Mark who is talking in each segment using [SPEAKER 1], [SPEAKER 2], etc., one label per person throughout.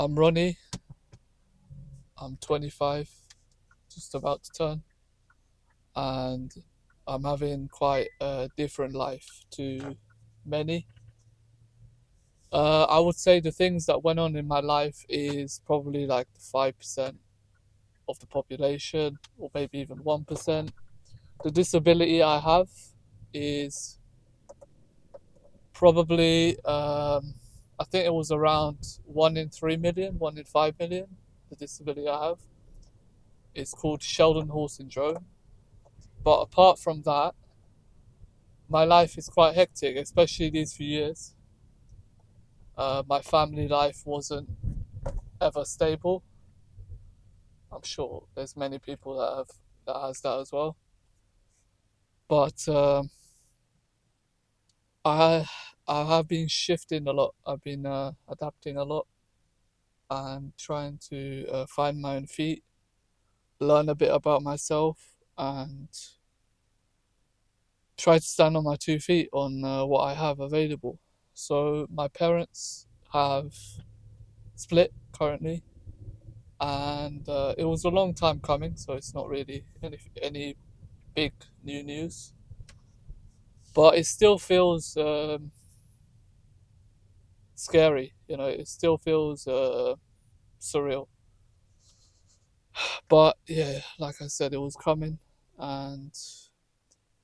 [SPEAKER 1] I'm Ronnie. I'm 25, just about to turn, and I'm having quite a different life to many. I would say the things that went on in my life is probably like 5% of the population, or maybe even 1%. The disability I have is probably, I think it was around 1 in 3 million, 1 in 5 million. The disability I have is called Sheldon Hall syndrome. But apart from that, my life is quite hectic, especially these few years. My family life wasn't ever stable. I'm sure there's many people that has that as well. But I I have been shifting a lot. I've been adapting a lot and trying to find my own feet, learn a bit about myself, and try to stand on my 2 feet on what I have available. So my parents have split currently, and it was a long time coming, so it's not really any big new news. But it still feels scary, it still feels surreal. But yeah, like I said, it was coming, and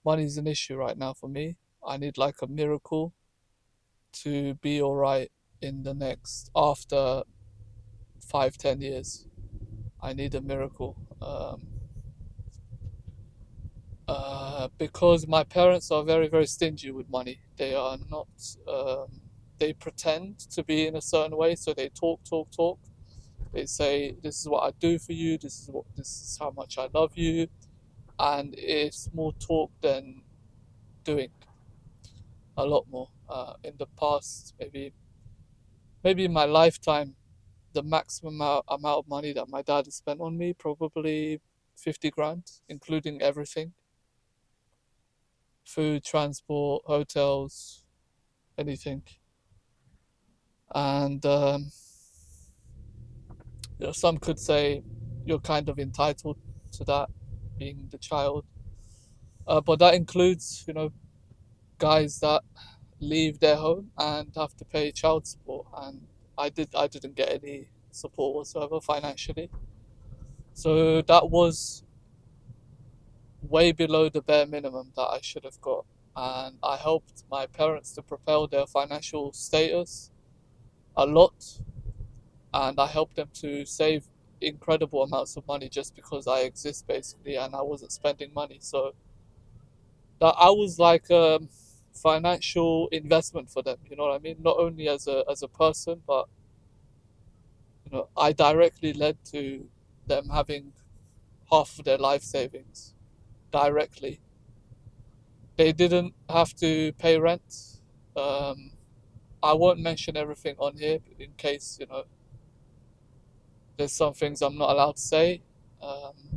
[SPEAKER 1] money's an issue right now for me. I need like a miracle to be all right in the next after 5, 10 years. I need a miracle. Because my parents are very, very stingy with money. They are not, they pretend to be in a certain way, so they talk, talk, talk. They say, this is what I do for you, this is how much I love you, and it's more talk than doing, a lot more. In the past, maybe in my lifetime, the maximum amount of money that my dad has spent on me, probably 50 grand, including everything: food, transport, hotels, anything. And some could say you're kind of entitled to that, being the child. But that includes, guys that leave their home and have to pay child support. And I didn't get any support whatsoever financially. So that was way below the bare minimum that I should have got. And I helped my parents to propel their financial status a lot, and I helped them to save incredible amounts of money just because I exist basically, and I wasn't spending money. So that I was like a financial investment for them. You know what I mean? Not only as a person, but I directly led to them having half of their life savings directly. They didn't have to pay rent. Um, I won't mention everything on here in case there's some things I'm not allowed to say.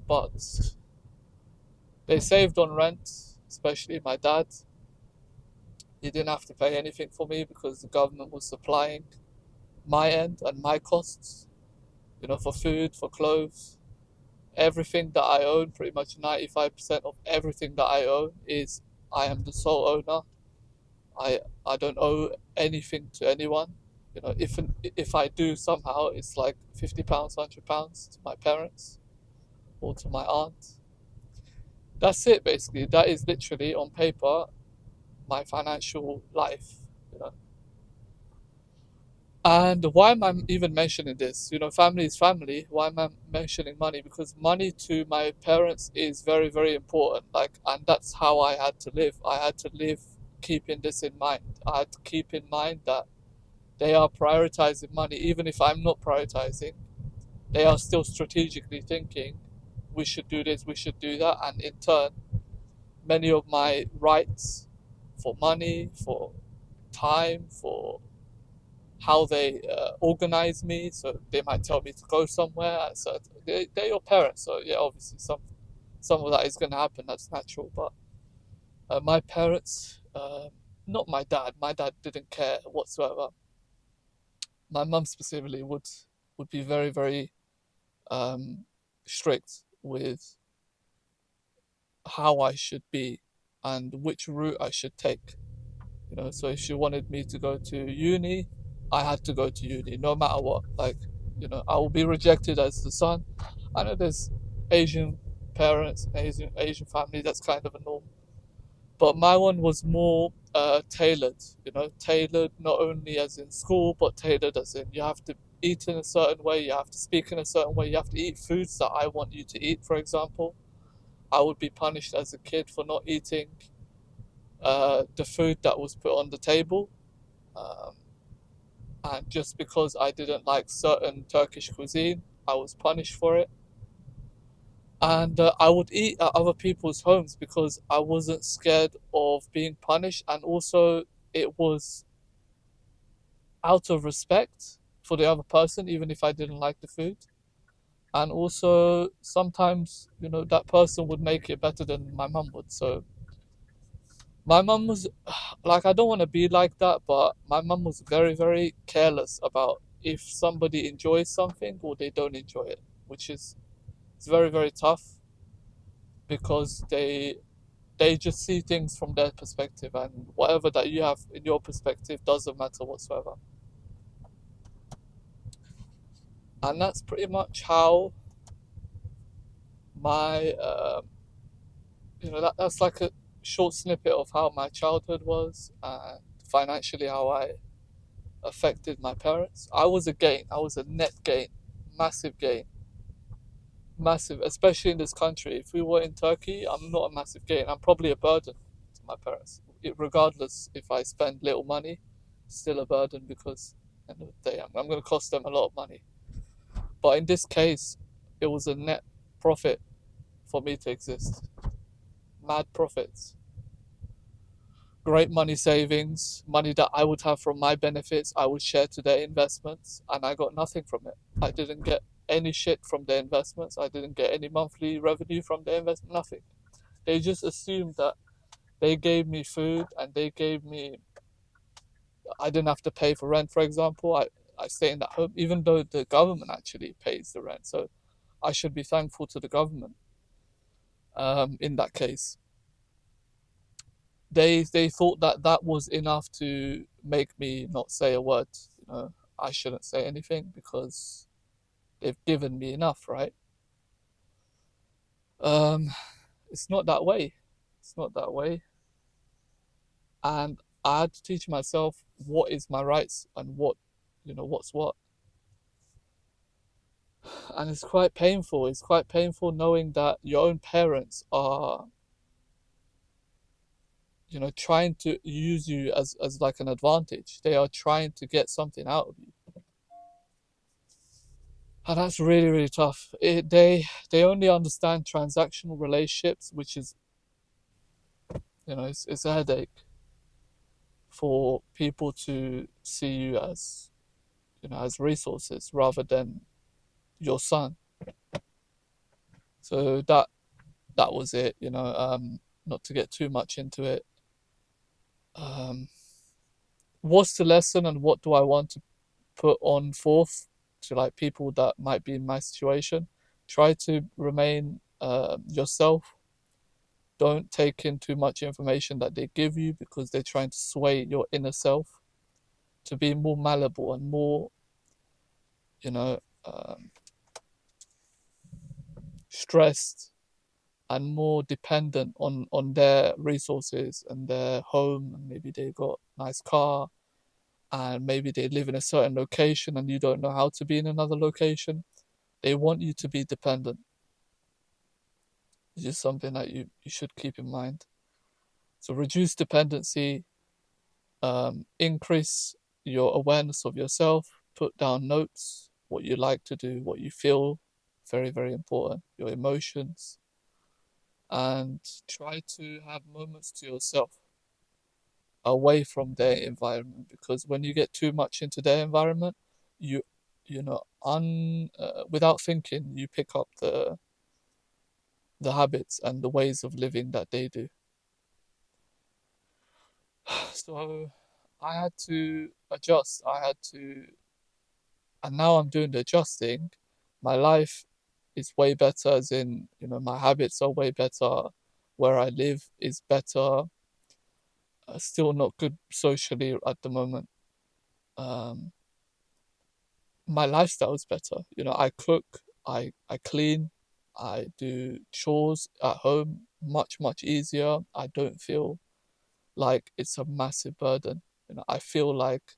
[SPEAKER 1] But they saved on rent, especially my dad. He didn't have to pay anything for me because the government was supplying my end and my costs, for food, for clothes, everything that I own. Pretty much 95% of everything that I own is I am the sole owner. I don't owe anything to anyone. If I do somehow, it's like £50, £100 to my parents or to my aunt. That's it basically. That is literally on paper my financial life. You know. And why am I even mentioning this? Family is family. Why am I mentioning money? Because money to my parents is very, very important. Like, and that's how I had to live. I had to live keeping this in mind. I had to keep in mind that they are prioritizing money, even if I'm not prioritizing. They are still strategically thinking, we should do this, we should do that, and in turn, many of my rights for money, for time, for how they organize me. So they might tell me to go somewhere. So they're your parents. So yeah, obviously some of that is going to happen. That's natural. But my parents, not my dad. My dad didn't care whatsoever. My mum specifically would would be very, very um, strict with how I should be and which route I should take. So if she wanted me to go to uni, I had to go to uni no matter what. Like, I will be rejected as the son. I know there's Asian parents, Asian family, that's kind of a norm. But my one was more tailored, tailored not only as in school, but tailored as in you have to eat in a certain way, you have to speak in a certain way, you have to eat foods that I want you to eat, for example. I would be punished as a kid for not eating the food that was put on the table. Um, and just because I didn't like certain Turkish cuisine, I was punished for it. And I would eat at other people's homes because I wasn't scared of being punished, and also it was out of respect for the other person, even if I didn't like the food. And also sometimes, that person would make it better than my mum would. So my mum was like, I don't want to be like that, but my mum was very, very careless about if somebody enjoys something or they don't enjoy it, which is it's very, very tough because they just see things from their perspective, and whatever that you have in your perspective doesn't matter whatsoever. And that's pretty much how my that's like a short snippet of how my childhood was, and financially how I affected my parents. I was a gain. I was a net gain, massive gain, massive. Especially in this country. If we were in Turkey, I'm not a massive gain. I'm probably a burden to my parents. Regardless if I spend little money, still a burden because at the end of the day I'm going to cost them a lot of money. But in this case, it was a net profit for me to exist. Mad profits. Great money savings, money that I would have from my benefits, I would share to their investments, and I got nothing from it. I didn't get any shit from their investments. I didn't get any monthly revenue from their investment, nothing. They just assumed that they gave me food and I didn't have to pay for rent, for example. I stay in that home, even though the government actually pays the rent. So I should be thankful to the government in that case. They thought that that was enough to make me not say a word. I shouldn't say anything because they've given me enough, right? Um, it's not that way. It's not that way, and I had to teach myself what is my rights and what's what. And it's quite painful. It's quite painful knowing that your own parents are, trying to use you as like an advantage. They are trying to get something out of you. And that's really, really tough. They only understand transactional relationships, which is, it's a headache for people to see you as, as resources rather than your son. So that was it. Not to get too much into it. Um, what's the lesson, and what do I want to put on forth to like people that might be in my situation? Try to remain yourself. Don't take in too much information that they give you because they're trying to sway your inner self to be more malleable and more, you know, um, stressed and more dependent on their resources and their home. And maybe they got a nice car, and maybe they live in a certain location and you don't know how to be in another location. They want you to be dependent. It's just something that you should keep in mind. So reduce dependency, increase your awareness of yourself, put down notes, what you like to do, what you feel, very, very important, your emotions, and try to have moments to yourself away from their environment, because when you get too much into their environment, you you know without thinking you pick up the habits and the ways of living that they do. So I had to adjust. I had to And now I'm doing the adjusting. My life is way better, as in, my habits are way better. Where I live is better. Still not good socially at the moment. Um, my lifestyle is better. I cook, I clean, I do chores at home much, much easier. I don't feel like it's a massive burden. I feel like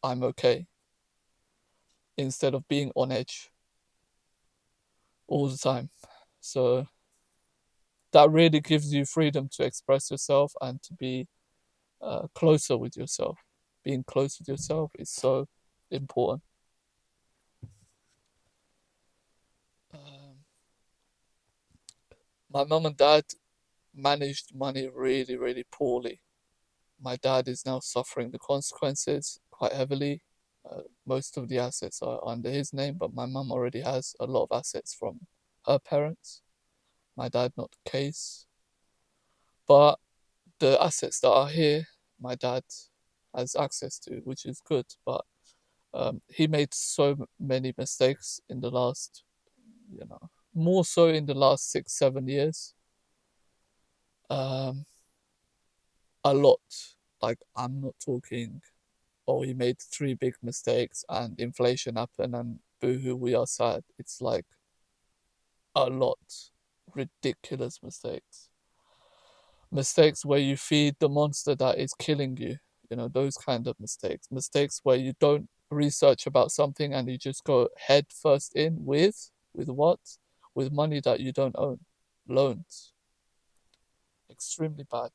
[SPEAKER 1] I'm okay instead of being on edge all the time. So that really gives you freedom to express yourself and to be closer with yourself. Being close with yourself is so important. Um, my mum and dad managed money really, really poorly. My dad is now suffering the consequences quite heavily. Most of the assets are under his name, but my mum already has a lot of assets from her parents. My dad, not the case. But the assets that are here, my dad has access to, which is good. But he made so many mistakes in the last, more so in the last 6, 7 years. Um, a lot. Like, I'm not talking, oh, he made three big mistakes and inflation happened and boohoo, we are sad. It's like a lot. Ridiculous mistakes. Mistakes where you feed the monster that is killing you. Those kind of mistakes. Mistakes where you don't research about something and you just go head first in with what? With money that you don't own. Loans. Extremely bad.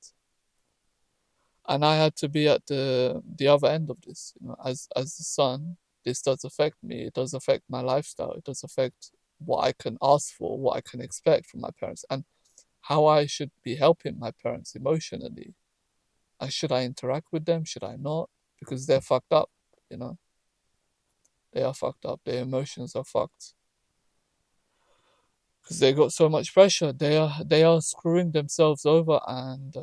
[SPEAKER 1] And I had to be at the other end of this. As the son, this does affect me. It does affect my lifestyle. It does affect what I can ask for, what I can expect from my parents, and how I should be helping my parents emotionally. And should I interact with them? Should I not? Because they're fucked up. You know, they are fucked up. Their emotions are fucked because they got so much pressure. They are screwing themselves over, and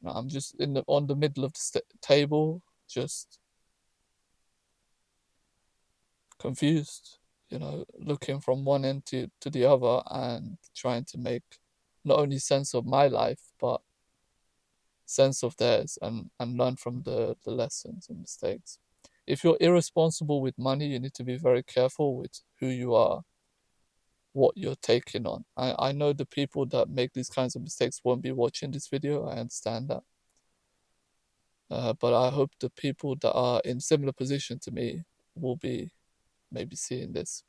[SPEAKER 1] I'm just on the middle of the table, just confused. Looking from one end to the other and trying to make not only sense of my life but sense of theirs, and learn from the lessons and mistakes. If you're irresponsible with money, you need to be very careful with who you are, what you're taking on. I know the people that make these kinds of mistakes won't be watching this video. I understand that. But I hope the people that are in similar position to me will be maybe seeing this.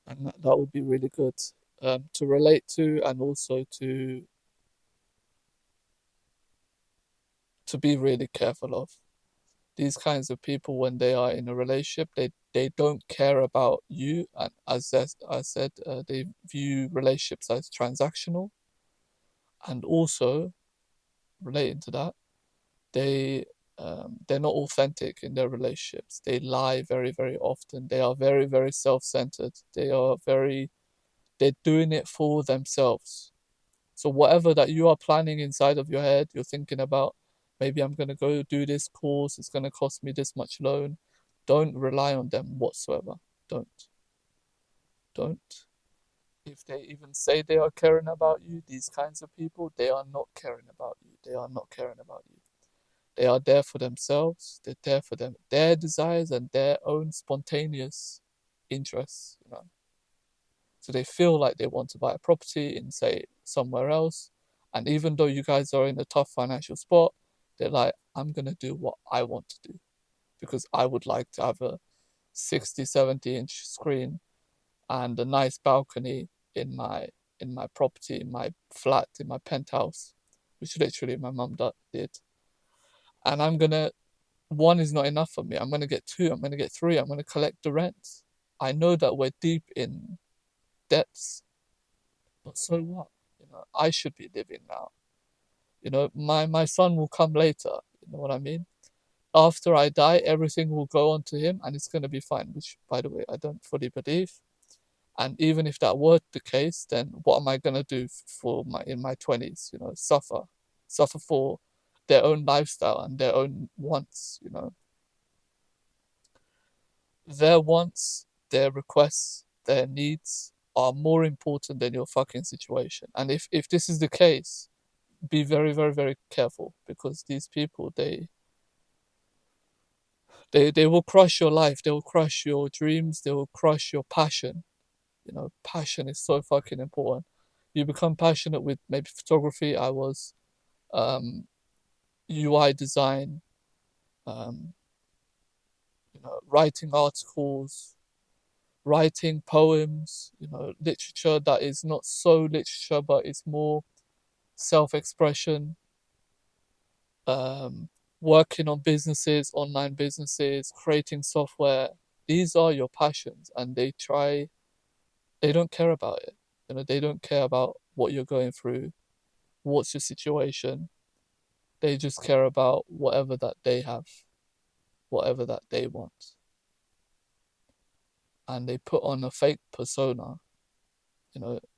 [SPEAKER 1] And that would be really good to relate to, and also to be really careful of. These kinds of people, when they are in a relationship, they don't care about you, and as I said, they view relationships as transactional, and also relating to that, they're not authentic in their relationships. They lie very, very often. They are very, very self-centered. They're doing it for themselves. So whatever that you are planning inside of your head, you're thinking about, maybe I'm gonna go do this course, it's gonna cost me this much loan. Don't rely on them whatsoever. Don't. Don't. If they even say they are caring about you, these kinds of people, they are not caring about you. They are not caring about you. They are there for themselves. They're there for their desires and their own spontaneous interests. So they feel like they want to buy a property in, say, somewhere else. And even though you guys are in a tough financial spot, they're like, I'm going to do what I want to do because I would like to have a 60, 70-inch screen and a nice balcony in my property, in my flat, in my penthouse, which literally my mum did. And one is not enough for me. I'm going to get two, I'm going to get three, I'm going to collect the rents. I know that we're deep in debts, but so what? I should be living now. My son will come later. You know what I mean? After I die, everything will go on to him and it's going to be fine, which, by the way, I don't fully believe. And even if that were the case, then what am I going to do in my 20s? Suffer for their own lifestyle and their own wants, you know. Their wants, their requests, their needs are more important than your fucking situation. And if this is the case, be very, very, very careful, because these people, they will crush your life, they will crush your dreams, they will crush your passion. You know, passion is so fucking important. You become passionate with maybe photography. I was UI design, um, writing articles, writing poems, literature that is not so literature, but it's more self-expression, um, working on businesses, online businesses, creating software. These are your passions, and they don't care about it. They don't care about what you're going through, what's your situation. They just care about whatever that they have, whatever that they want. And they put on a fake persona.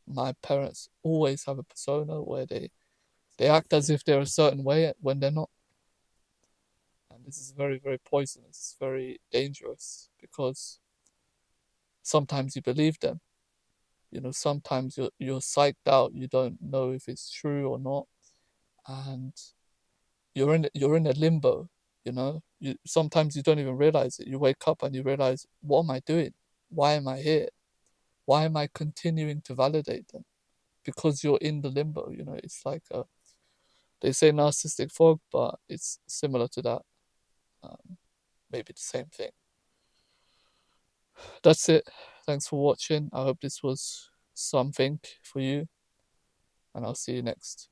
[SPEAKER 1] My parents always have a persona where they act as if they're a certain way when they're not. And this is very, very poisonous. It's very dangerous, because sometimes you believe them. Sometimes you're psyched out. You don't know if it's true or not, and you're in a limbo. Sometimes you don't even realize it. You wake up and you realize, what am I doing? Why am I here? Why am I continuing to validate them? Because you're in the limbo. It's like they say narcissistic fog, but it's similar to that. Maybe the same thing. That's it. Thanks for watching. I hope this was something for you, and I'll see you next.